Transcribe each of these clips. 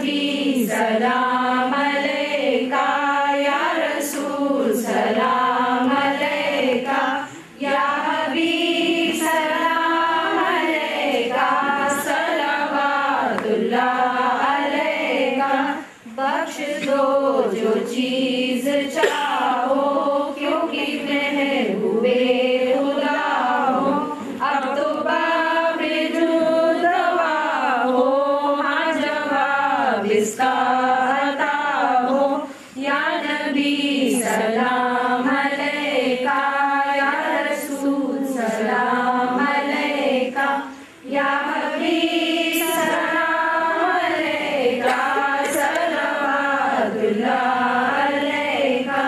नबी सलाम अलैका, या रसूल सलाम अलैका, या हबीब सलाम अलैका, सलवातुल्लाह अलैका। बख्श दो जो चीज चाहो, क्योंकि महबूबे खुदा हो। अब तो बाबे जो दवा हो, हाँ जवाब इसका अता हो। या नबी सलाम अलैका, या रसूल सलाम अलैका, या हबीब सलाम अलैका, सलवातुल्लाह अलैका।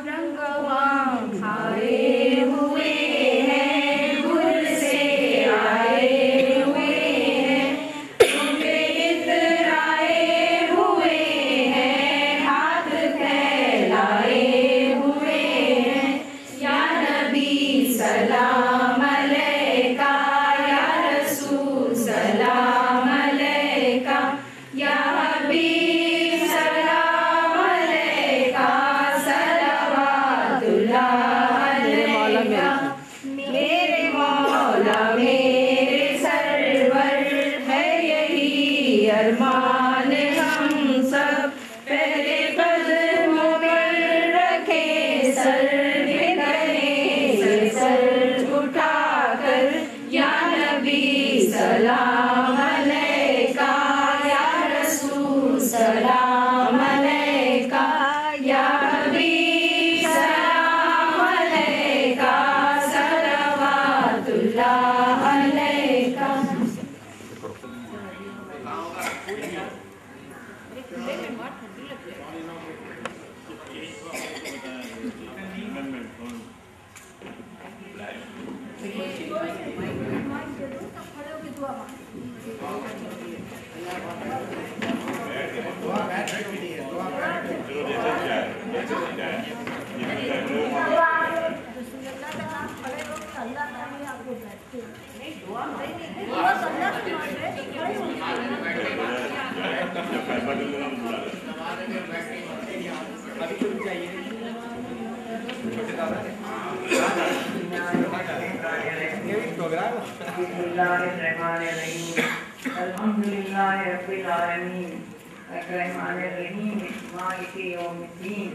रंगवां खाए हुए हैं, गुल से आए हुए हैं, उनके इतराए हुए हैं, हाथ फैलाए हुए हैं। या नबी सलाम अलैका, या रसूल सलाम अलैका, या हबीब सलाम अलैका, सलवातुल्लाह अलैका। मेरे मौला मेरे सरवर है यही अरमान हम सब, पहले कदमों पर रखे सर, फिर सर उठाकर। या नबी सलाम अलैका, या रसूल सलाम अलैका, या हबीब सलाम अलैका, सलवातुल्लाह अलैका। बिस्मिल्लाहिर्रहमानिर्रहीम, अल्हम्दुलिल्लाहि रब्बिल आलमीन, अर्रहमानिर्रहीम, मालिकि यौमिद्दीन,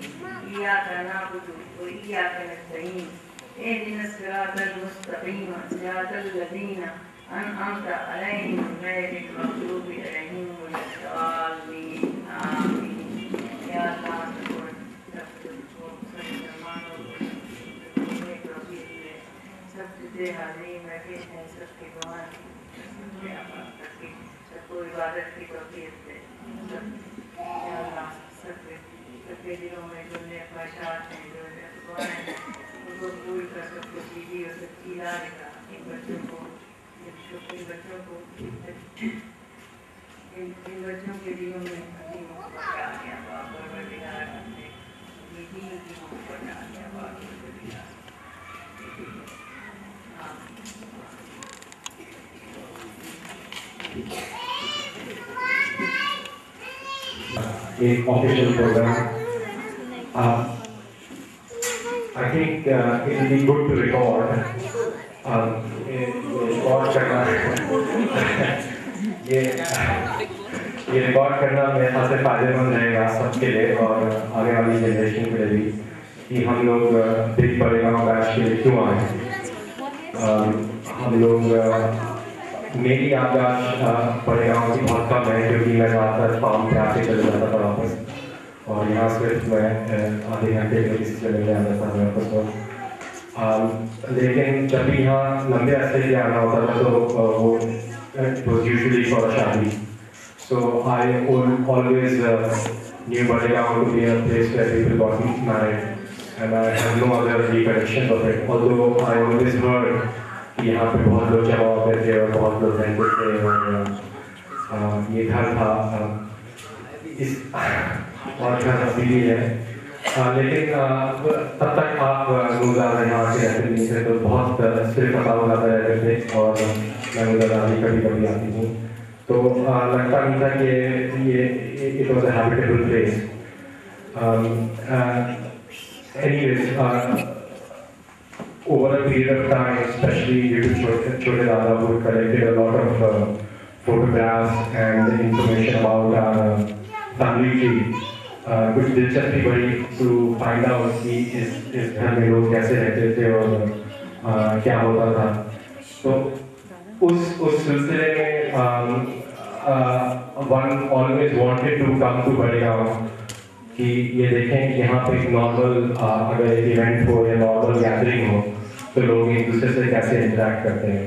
इय्याका नअबुदु व इय्याका नस्तईन, इहदिनस सिरातल मुस्तक़ीम, सिरातल लज़ीना अनअमता अलैहिम गैरिल मग़्दूबि अलैहिम वलद्दाल्लीन, आमीन। या अल्लाह सबसे हाज़िर रखे हैं, सबके गुमान सबको इबादत की तौफीक दे। या अल्लाह सबके दिलों में जो ख्वाहिशात हैं, जो अफ़वाहें हैं, उनको पूरी कर, सबको सीधी और सच्ची राह दिखा। इन बच्चों को के दिलों में अपनी मोहब्बत डालिया परवरदिगार ने, अपनी दीन की मोहब्बत डालिया परवरदिगार। एक official program I think it will be good to record. Record करना ये रिकॉर्ड करना मेरे ख्याल से फायदेमंद रहेगा सबके लिए और आगे वाली जनरेशन के लिए भी कि हम लोग बिग बड़ेगांव बैच के लिए क्यों आए। हम लोग मेरी याददाश्त बड़ेगांव की बहुत कम है क्योंकि मैं ज़्यादातर फार्म पे आके चले जाता था वापस और यहाँ सिर्फ मैं आधे घंटे के किसी से मिलने आता था मैं वापस। लेकिन जब भी यहाँ लंबे अरसे के आना होता था तो वो यूजुअली फॉर शादी। So I always knew Balegaon to be a place where people got married and I have no other recollection of it. Although I always heard कि यहाँ पे बहुत लोग जमा होते थे और बहुत लोग रहते थे और ये घर था इस और घर अभी भी है। लेकिन तब तक आप रोज़ाना यहाँ से रहते नहीं थे तो बहुत सिर पता लगाते रहते थे और मैं रोज़ाना कभी कभी आती हूँ। تو لگتا نہیں تھا کہ یہ it was a habitable place. Anyways, over a period of time, especially due to Chote Dada, who collected a lot of photographs and information about our family tree, कुछ दिलचस्पी बढ़ी to find out कि इस घर में लोग कैसे रहते थे और क्या होता था. तो उस सिलसिले में one always wanted to come to Badegaon कि ये देखें कि यहाँ पे एक नॉर्मल अगर एक इवेंट हो या नॉर्मल गैदरिंग हो तो लोग एक दूसरे से कैसे इंटरेक्ट करते हैं.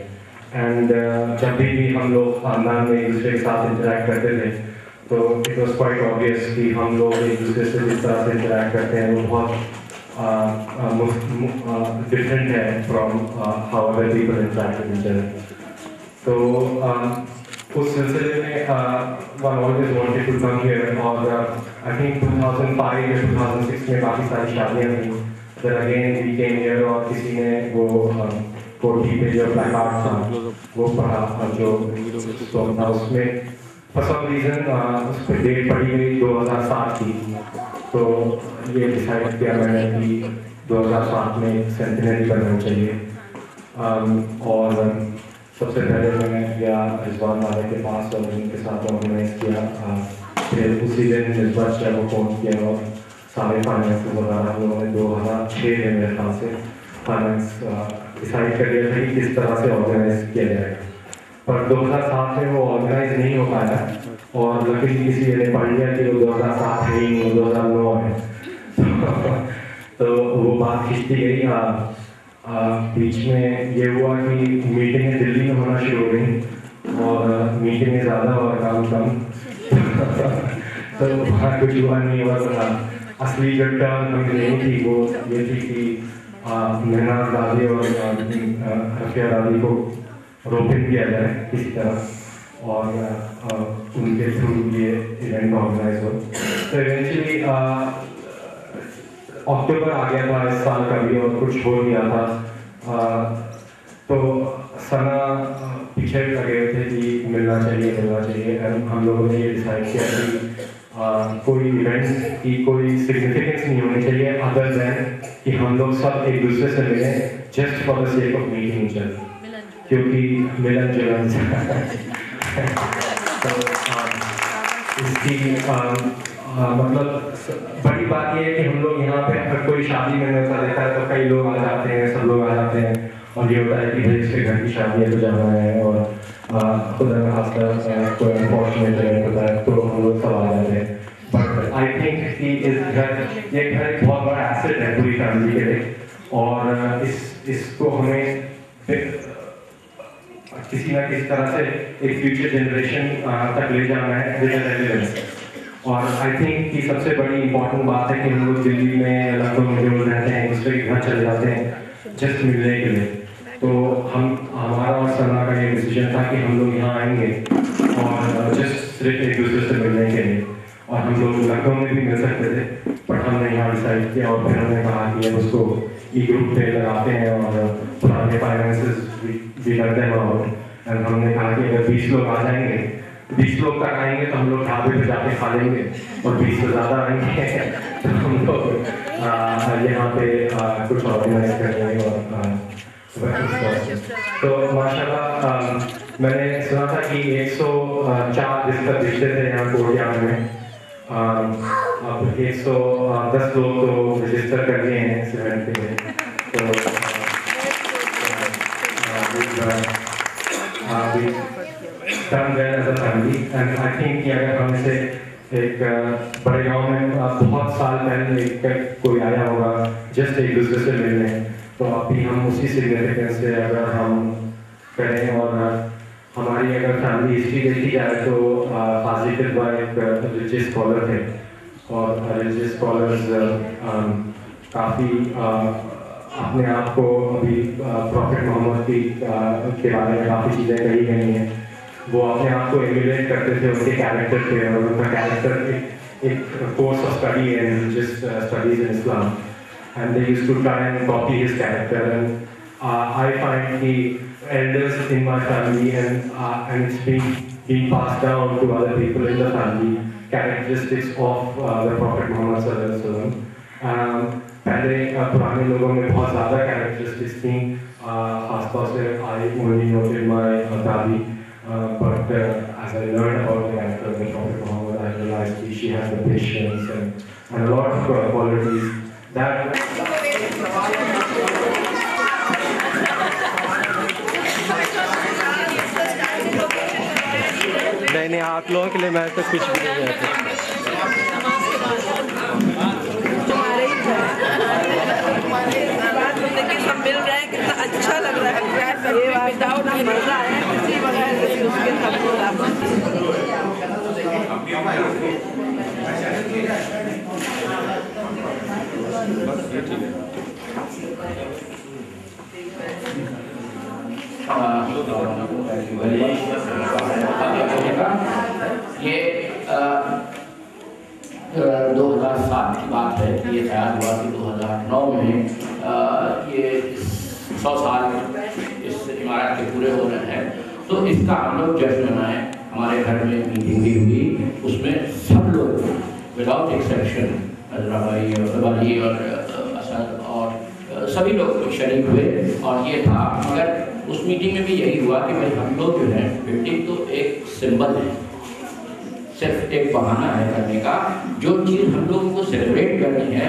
एंड जब भी हम लोग खानदान में एक दूसरे के साथ इंटरेक्ट करते थे तो इट वॉज क्वाइट ऑब्वियस कि हम लोग एक दूसरे से जिस तरह से इंटरेक्ट करते हैं वो बहुत डिफरेंट है from how other people interact with each other. तो उस सिलसिले में one always wanted to come here और आई थिंक 2005 या 2006 में काफ़ी सारी शादियाँ थी. फिर अगेन वी केम हियर और किसी ने वो कोठी पे जो प्लेकार्ड था वो पढ़ा जो सॉन्ग था उसमें फॉर सम रीज़न उस पर डेट पड़ी गई 2007 की. तो ये डिसाइड किया मैंने कि 2007 में सेंटिनरी बनना चाहिए. और सबसे पहले मैं गया रिजवान वाले के पास और उनके साथ ऑर्गेनाइज किया. फिर उसी दिन रिजवान शाह को फ़ोन किया और सारे फाइनेंस वगैरह हम लोगों ने 2006 में मेरे ख्याल से फाइनेंस डिसाइड कर लिया था कि किस तरह से ऑर्गेनाइज किया जाएगा. पर 2007 में वो ऑर्गेनाइज नहीं हो पाया और लकीली किसी ने पढ़ लिया कि वो 2007 है ही नहीं, 2009 है. तो वो बात खिंचती गई. बीच में ये हुआ कि मीटिंगें दिल्ली में होना शुरू हो गई और मीटिंगें ज़्यादा और काम कम. तो वहाँ कुछ हुआ नहीं हुआ. तो असली जो टर्न हमें नहीं थी वो ये थी कि मेहनाज दादी और रफिया दादी को रोपिन किया जाए किसी तरह और उनके थ्रू ये इवेंट ऑर्गेनाइज हो. तो इवेंचुअली अक्टूबर आ गया था इस साल का भी और कुछ हो गया था. तो सना पीछे लगे हुए थे कि मिलना चाहिए. हम लोगों ने ये डिसाइड किया कि कोई इवेंट की कोई सिग्निफिकेंस नहीं होनी चाहिए अदर दैन कि हम लोग सब एक दूसरे से मिलें just for the sake of meeting each other, क्योंकि मिलन जुलन तो इसकी मतलब बड़ी बात ये है कि हम लोग यहाँ पे अगर कोई शादी में ऐसा रहता है तो कई लोग आ जाते हैं, सब लोग आ जाते हैं और ये होता है कि भाई इसके घर की शादी है तो जाना है और खुदा न खास्ता कोई अनफॉर्चुनेट होता है तो हम लोग सब आ जाते हैं. बट आई थिंक कि ये घर एक बहुत बड़ा एसेट है पूरी फैमिली के लिए और इसको हमें किसी ना किसी तरह से एक फ्यूचर जनरेशन तक ले जाना है विद रेलेवेंस. और आई थिंक कि सबसे बड़ी इंपॉर्टेंट बात है कि हम लोग दिल्ली में लखनऊ में जो रहते हैं दूसरे के घर चले जाते हैं जस्ट मिलने के लिए. तो हमारा और सना का ये डिसीजन था कि हम लोग यहाँ आएंगे और जस्ट सिर्फ एक दूसरे से मिलने के लिए. और हम लोग लखनऊ में भी मिल सकते थे बट हमने यहाँ डिसाइड किया और फिर हमने कहा कि अब उसको ई ग्रुप पे लगाते हैं और पुराने फाइनेंसेस भी करते हैं. और हमने कहा कि अगर 20 लोग आ जाएंगे 20 लोग तक आएंगे तो हम लोग ढाबे पे जाके खा लेंगे और 20 से ज़्यादा आएंगे तो हम लोग यहाँ पे कुछ ऑर्गेनाइज कर लेंगे. और तो माशाल्लाह मैंने सुना था कि 104 रिश्ते थे यहाँ कोर्टयार्ड में. अब 110 लोग तो रजिस्टर कर लिए हैं इस इवेंट के लिए. तो done well as a family and I think कि अगर हम से एक बड़े गांव में बहुत साल पहले कोई आया होगा जस्ट एक दूसरे से मिलने तो अभी हम उसी सिग्निफिकेंस से अगर हम करें. और हमारी अगर फैमिली हिस्ट्री देखी जाए तो फाजी किरबा एक रिलीजियस स्कॉलर थे और रिलीजियस स्कॉलर्स काफ़ी अपने आप को अभी प्रॉफिट मोहम्मद के बारे में काफ़ी चीज़ें कही गई हैं. वो अपने आप को एमुलेट करते थे उनके कैरेक्टर पे और उनका कैरेक्टर एक कोर्स ऑफ स्टडी है religious studies in Islam and they used to try and copy his character. And I find कि elders in my family and it's been being passed down to other people in the family, characteristics of the Prophet Muhammad sallallahu alaihi wasallam. पहले पुराने लोगों में बहुत ज़्यादा characteristics थी, खासतौर से I only noted my दादी, but as I learned about the character of the Prophet Muhammad, I realized that she had the patience and a lot of qualities that. नहीं, आप लोगों के लिए मैं तो कुछ भी नहीं है। सब मिल रहे हैं, कितना अच्छा लग रहा है। ये विदाउट मजा है, किसी वगैरह उसके ये 2007 की बात है। ये ख्याल हुआ कि 2009 में ये 100 साल इस इमारत के पूरे हो रहे हैं, तो इसका हम लोग जश्न मनाएं। हमारे घर में मीटिंग भी हुई, उसमें सब लोग विदाउट एक्सेप्शन, भाई वाली और असद और सभी लोग शरीक हुए। और ये था, मगर उस मीटिंग में भी यही हुआ कि भाई हम लोग जो है मीटिंग तो एक सिंबल है, सिर्फ एक बहाना है करने का। जो चीज़ हम लोगों को सेलिब्रेट करनी है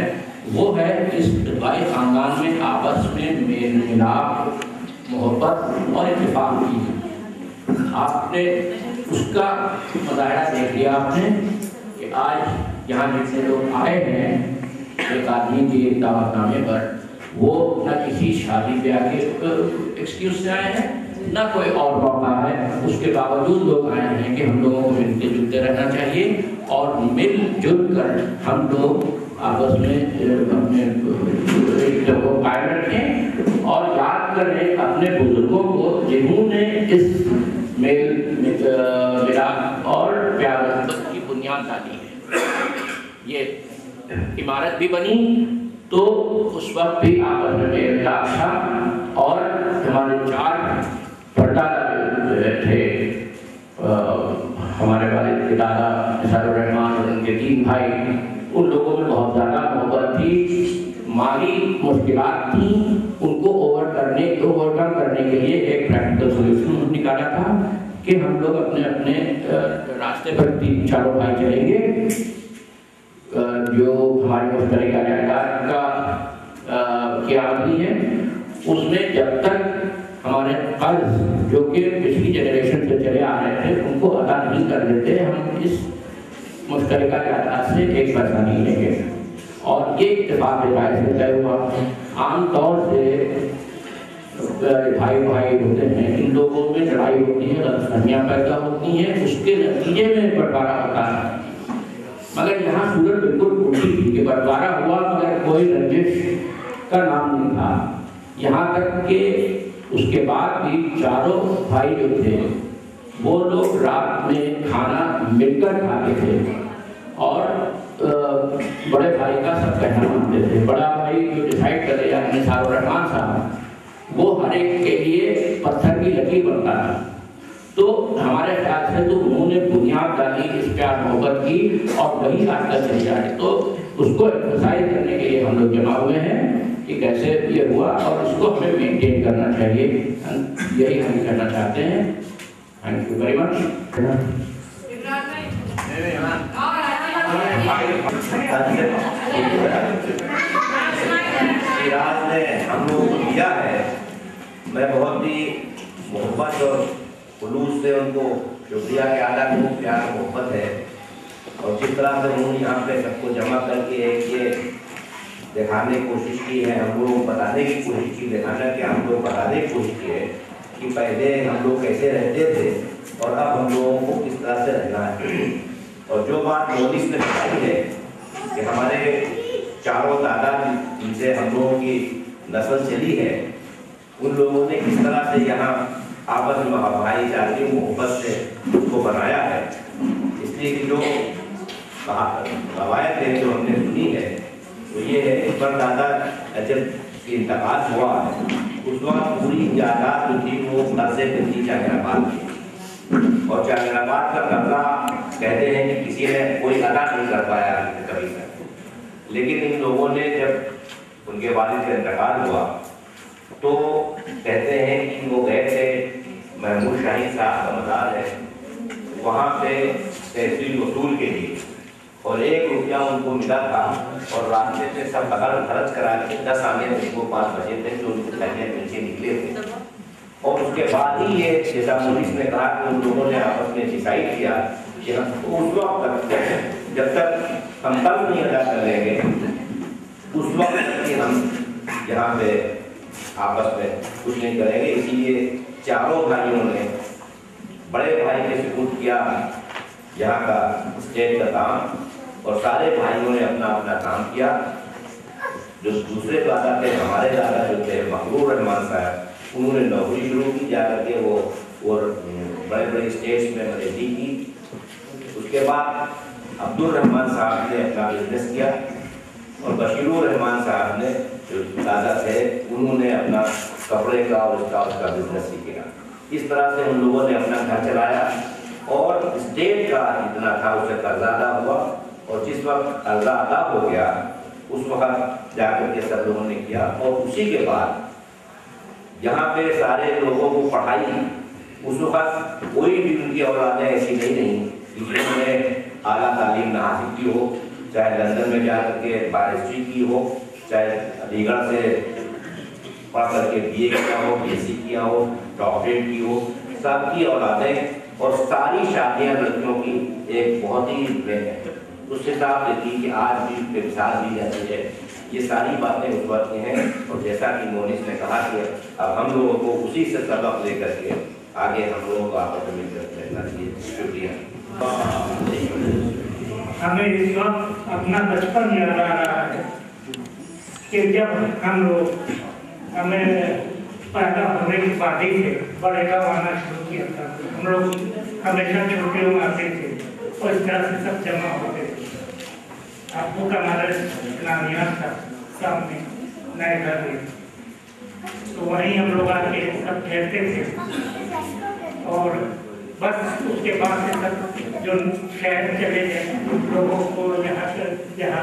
वो है इस भाई खानदान में आपस में मेल मिलाप, मोहब्बत और इत्तेफाक की। आपने उसका मुजाहरा देख लिया आपने कि आज यहाँ जितने लोग आए हैं एक आदमी के दावतनामे पर, वो न किसी शादी ब्याह के एक्सक्यूज से आए हैं, ना कोई और मौका है, उसके बावजूद लोग आए हैं कि हम लोगों को मिलते जुलते रहना चाहिए और मिलजुल कर हम लोग आपस में अपने रिश्ते को कायम रखें और याद करें अपने बुजुर्गों को जिन्होंने इस मेल मिलाप और प्यार मोहब्बत की बुनियाद डाली है। ये इमारत भी बनी तो उस वक्त भी आपस में मेल मिलाप था और हमारे 4 परदादा थे, हमारे वाले दादा निसारुर रहमान और उनके 3 भाई, उन लोगों में बहुत ज़्यादा मोहब्बत थी, माली मुश्किलात थी, उनको ओवरकम करने के लिए एक प्रैक्टिकल सोल्यूशन निकाला था कि हम लोग अपने अपने रास्ते पर 3-4 भाई चलेंगे। जो हमारी मुश्तरका जायदाद का क़यामती है, उसमें जब तक हमारे कर्ज जो कि पिछली जनरेशन से चले आ रहे थे उनको अदा नहीं कर देते, हम इस मुश्तरका जायदाद से एक पैसा नहीं लेंगे। और ये इत्तेफाक राय से तय हुआ। आम तौर से भाई भाई होते हैं, इन लोगों में लड़ाई होती है, गलतफहमियां पैदा होती हैं, उसके नतीजे में बंटवारा होता है। मगर यहाँ सूरत बिल्कुल उल्टी थी कि बंटवारा हुआ मगर कोई रंजिश का नाम नहीं था। यहाँ तक कि उसके बाद भी चारों भाई जो थे वो लोग रात में खाना मिलकर खाते थे और बड़े भाई का सब कहना मानते थे। बड़ा भाई जो डिसाइड करे या निसारुर रहमान साहब, वो हर एक के लिए पत्थर की लकीर बनता था। तो हमारे ख्याल से तो उन्होंने बुनियाद डाली इस प्यार मोहब्बत की और वही आज तक चली जा रही। तो उसको एक्सरसाइज करने के लिए हम लोग जमा हुए हैं कि कैसे ये हुआ और इसको हमें मेंटेन करना चाहिए। यही हम कहना चाहते हैं। Thank you very much. Siraj ने हम लोगों को दिया है, मैं बहुत ही मोहब्बत और खुलूस से उनको शुक्रिया के आदा को प्यार मोहब्बत है। और जिस तरह से उन्होंने यहाँ पे सबको जमा करके एक ये दिखाने की कोशिश की है, हम लोग बताने की कोशिश की, दिखाना कि हम लोग बताने की कोशिश की है कि पहले हम लोग कैसे रहते थे और अब हम लोगों को किस तरह से रहना है। और जो बात मोदी ने बताई है कि हमारे चारों दादा जिनसे हम लोगों की नस्ल चली है, उन लोगों ने किस तरह से यहाँ आपस में भाईचारे मोहब्बत से उसको बनाया है। इसलिए कि जो रवायत है जो हमने सुनी है तो ये है, इस पर दादा जब इंतकाल हुआ है उस वक्त पूरी जायदाद जो थी वो घर से गिरफ्तार थी। और जहांगीराबाद का कर्जा कहते हैं कि किसी ने कोई अदा नहीं कर पाया कभी तक, लेकिन इन लोगों ने जब उनके वालिद का इंतकाल हुआ तो कहते हैं कि वो गए थे, महमूद शाहीन साहब का मज़ार है, वहाँ पे तहसील वसूल के लिए, और 1 रुपया उनको मिला था और रास्ते से सब खर्च करा के 10 आने उनको 5 बजे थे जो उनको पहले नीचे निकले थे। और उसके बाद ही ये जैसा पुलिस ने कहा कि उन लोगों ने आपस में डिसाइड किया कि हम उस वक्त तक जब तक हम कर्ज नहीं अदा कर लेंगे उस वक्त तक हम यहाँ पे आपस में कुछ नहीं करेंगे। इसीलिए चारों भाइयों ने बड़े भाई के सुपुर्द किया यहाँ का स्टेट का काम और सारे भाइयों ने अपना अपना काम किया। जो दूसरे दादा थे, हमारे दादा जो थे मकबूल रहमान साहब, उन्होंने नौकरी शुरू की जाकर के वो और बड़े बड़े स्टेट्स में मददी की। उसके बाद अब्दुल रहमान साहब ने अपना बिजनेस किया और बशीरुर रहमान साहब ने जो दादा थे उन्होंने अपना कपड़े का और उसका बिजनेस ही किया। इस तरह से उन लोगों ने अपना घर चलाया और स्टेट का जितना था उसे कर्जा अदा हुआ और जिस वक्त कर्जा अदा हो गया उस वक्त जाकर के सब लोगों ने किया। और उसी के बाद यहाँ पे सारे लोगों को पढ़ाई, उस वक्त कोई भी उनकी औलादें ऐसी नहीं रही जिन्होंने आला तालीम ना हासिल की हो, चाहे लंदन में जाकर के बारिस्ट्री की हो, चाहे अलीगढ़ से पढ़ करके BA किया हो, BSc किया हो, डॉक्टरेट की हो, सबकी औलादें और सारी शादियाँ लड़कियों की एक बहुत ही है। उससे साफ देखिए कि आज भी मिसाल दी जाती है। ये सारी बातें उस वक्त की हैं और जैसा कि मोनिस ने कहा कि अब हम लोगों को उसी से सबक लेकर के आगे हम लोगों को आपस में रहना चाहिए। शुक्रिया। हमें इस वक्त अपना बचपन याद आ रहा है कि जब हम लोग हमें पैदा होने के बाद ही से बड़े गाँव आना शुरू किया था। हम लोग हमेशा छुट्टियों में आते थे और इस तरह से सब जमा होते थे। आपको का हमारा नाम यहाँ था सामने नए घर में, तो वहीं हम लोग आके सब ठहरते थे और बस उसके बाद से सब जो शहर चले गए लोगों को यहाँ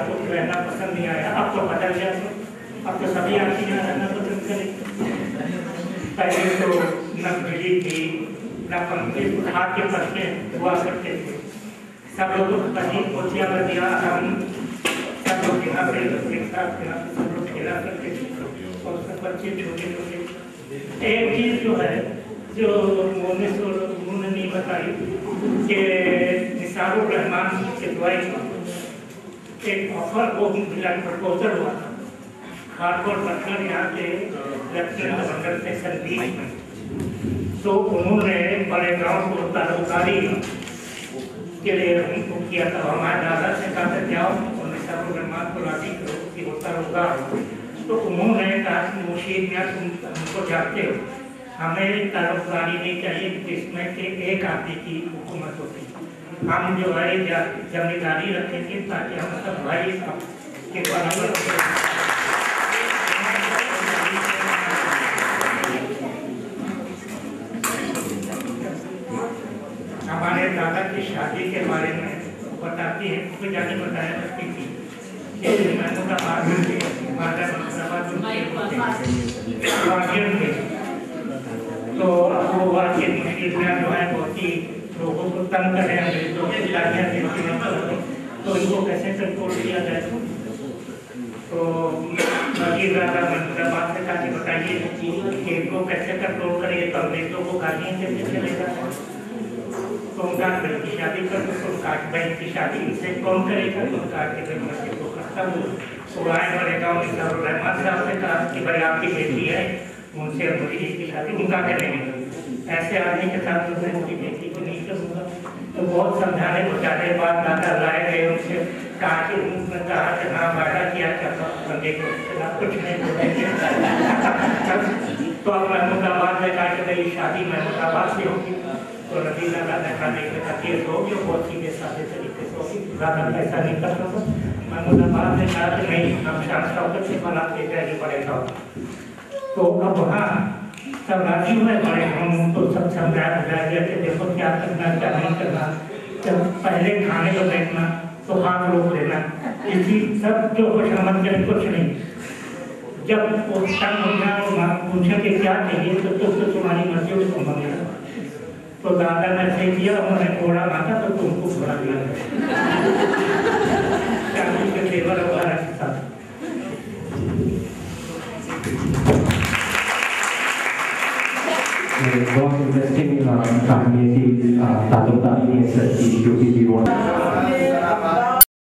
तो रहना पसंद नहीं आया। अब तो बदल गया, अब तो सभी आके यहाँ रहना पसंद करें। पहले तो न बिजली थी न पंखे, हाथ के पंखे हुआ करते थे। सब लोग पोछिया कर दिया, हम सब लोग यहाँ पे एक साथ सब लोग खेला करते थे और सब बच्चे छोटे छोटे। एक चीज़ जो है जो मोनिस और उन्होंने नहीं बताई कि निसारुर रहमान के द्वारा एक ऑफर को मिला, प्रपोजल हुआ था खारकोट पत्थर यहाँ के लेफ्टिनेंट गवर्नर थे संदीप में। तो उन्होंने बड़े गाँव को तारुकारी के लिए उनको किया था। हमारे दादा से कहा जाओ और निसारुर रहमान को राजी करो कि होता होगा। तो उन्होंने कहा कि मुशीद मियां तुम हमको जानते हो, हमें तारुकारी नहीं चाहिए जिसमें कि एक आदमी की हुकूमत होती। हम जो है जमींदारी रखेंगे ताकि हम सब भाई के बराबर। हमारे दादा की शादी के बारे में बताती है, कोई जाने बताया करती थी कि तो वो वाकई मुश्किल में जो है बहुत ही लोगों को तंग कर रहे हैं, तो इनको कैसे कंट्रोल किया जाए। तो वकील दादा बात से कहा बताइए कि इनको कैसे कंट्रोल करिए, तो अंग्रेजों को गालियाँ कैसे चलेगा। तो उनका बहन की शादी कर दो, तो उनका बहन की शादी से कौन करेगा, तो उनका के तो करता हूँ। तो आए बड़े गाँव में निसारुर रहमान साहब से कहा कि भाई आपकी बेटी है, उनसे मुझे की शादी उनका करेंगे। ऐसे आदमी के साथ मैं उनकी बेटी को नहीं करूँगा। तो बहुत समझाने बुझाने के बाद दादा लाए गए, उनसे कहा कि उन्होंने कहा कि हाँ वादा किया करता बंदे को कुछ नहीं बोलेंगे। तो अब महमूदाबाद में कहा कि मेरी शादी महमूदाबाद से होगी। तो नदी दादा देखा देखा केस हो गया, बहुत सीधे साधे तरीके से होगी, ज़्यादा पैसा नहीं करता था। महमूदाबाद ने कहा कि नहीं, हम शाम शौकत से बना के जाएंगे पड़ेगा। तो अब वहाँ सब राशि में बड़े हम उनको सब समझाया दिया कि देखो क्या करना क्या नहीं करना, जब पहले खाने को बैठना तो हाथ रोक लेना, इसी सब जो कुछ समझ कर कुछ नहीं, जब वो तंग हो गया पूछे कि क्या चाहिए तो तुम्हारी मर्जी को तुम मांगेगा। तो दादा ने ऐसे किया, उन्होंने घोड़ा मांगा तो तुमको घोड़ा दिया शादी के तेवर वगैरह के साथ। बहुत इंटरेस्टिंग कहानी थी ताल्लुक की जो कि